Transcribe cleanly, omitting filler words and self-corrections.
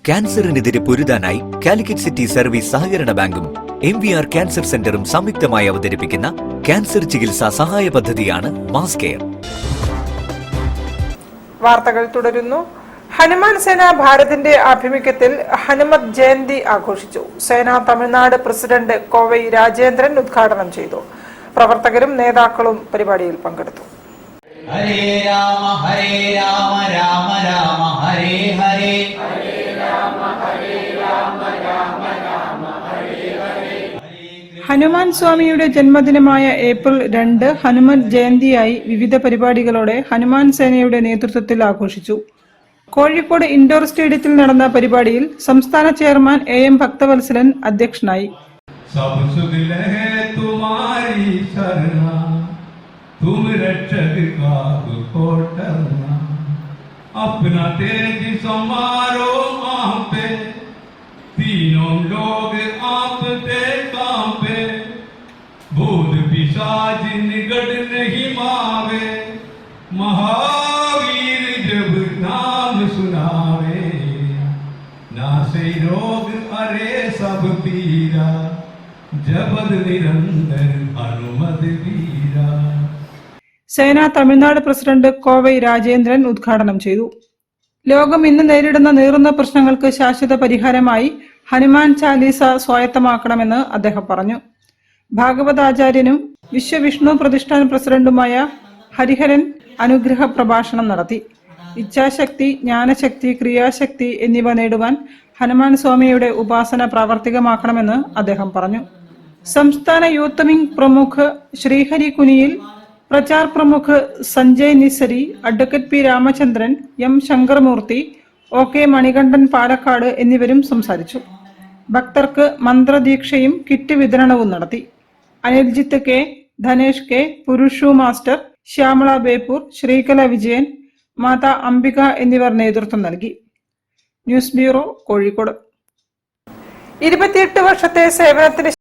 ക്യാൻസറിനെതിരെ പൊരുതാനായി Calicut city service സഹകരണ ബാങ്കും MVR cancer സെന്ററും സംയുക്തമായി അവതരിപ്പിക്കുന്ന ക്യാൻസർ ചികിത്സാ സഹായ പദ്ധതിയാണ് മാസ് കെയർ. വാർത്തകൾ തുടരുന്നു. ഹനുമാൻ സേന ഭാരതിന്റെ ആഭിമുഖ്യത്തിൽ ഹനുമത് ജയന്തി ആഘോഷിച്ചു. സേന തമിഴ്നാട് പ്രസിഡന്റ് കോവൈ രാജേന്ദ്രൻ ഉദ്ഘാടനം ചെയ്തു. പ്രവർത്തകരും നേതാക്കളും പരിപാടിയിൽ പങ്കെടുത്തു. ഹരേ രാമ രാമ രാമ ഹരേ ഹരേ ഹനുമാൻ സ്വാമിയുടെ ജന്മദിനമായ ഏപ്രിൽ 2 ഹനുമൻ ജയന്തിയായി വിവിധ പരിപാടികളോടെ ഹനുമാൻ സേനയുടെ നേതൃത്വത്തിൽ ആഘോഷിച്ചു. കോഴിക്കോട് ഇൻഡോർ സ്റ്റേഡിയത്തിൽ നടന്ന പരിപാടിയിൽ സംസ്ഥാന ചെയർമാൻ AM ഭക്തവത്സലൻ അധ്യക്ഷനായി. तीनों लोग आप पे कांपे, भूत पिशाच निकट नहीं मावे, महावीर जब नाम सुनावे, नासे रोग अरे सब पीरा, जपद निरंतर हनुमत वीरा. സേന തമിഴ്നാട് പ്രസിഡന്റ് കോവൈ രാജേന്ദ്രൻ ഉദ്ഘാടനം ചെയ്തു. ലോകം ഇന്ന് നേരിടുന്ന നീറുന്ന പ്രശ്നങ്ങൾക്ക് ശാശ്വത പരിഹാരമായി ഹനുമാൻ ചാലീസ സ്വായത്തമാക്കണമെന്ന് അദ്ദേഹം പറഞ്ഞു. ഭാഗവതാചാര്യനും വിശ്വവിഷ്ണു പ്രതിഷ്ഠാൻ പ്രസിഡന്റുമായ ഹരിഹരൻ അനുഗ്രഹ പ്രഭാഷണം നടത്തി. ഇച്ഛാശക്തി, ജ്ഞാനശക്തി, ക്രിയാശക്തി എന്നിവ നേടുവാൻ ഹനുമാൻ സ്വാമിയുടെ ഉപാസന പ്രാവർത്തികമാക്കണമെന്ന് അദ്ദേഹം പറഞ്ഞു. സംസ്ഥാന യൂത്ത് വിംഗ് പ്രമുഖ് ശ്രീഹരി കുനിയിൽ, പ്രചാർ പ്രമുഖ് Sanjay Nisari, advocate P Ramachandran, M Shankarmurthy, OK Manikandan Palakkad എന്നിവരും സംസാരിച്ചു. ഭക്തർക്ക് മന്ത്രദീക്ഷയും കിറ്റ് വിതരണവും നടത്തി. Aniljith K, Dhanesh K, Purushu master, Shyamala Beypore, Sreekala Vijayan, Mata Ambika എന്നിവർ നേതൃത്വം നൽകി. News bureau, Kozhikode. 28 വർഷത്തെ സേവനത്തിന്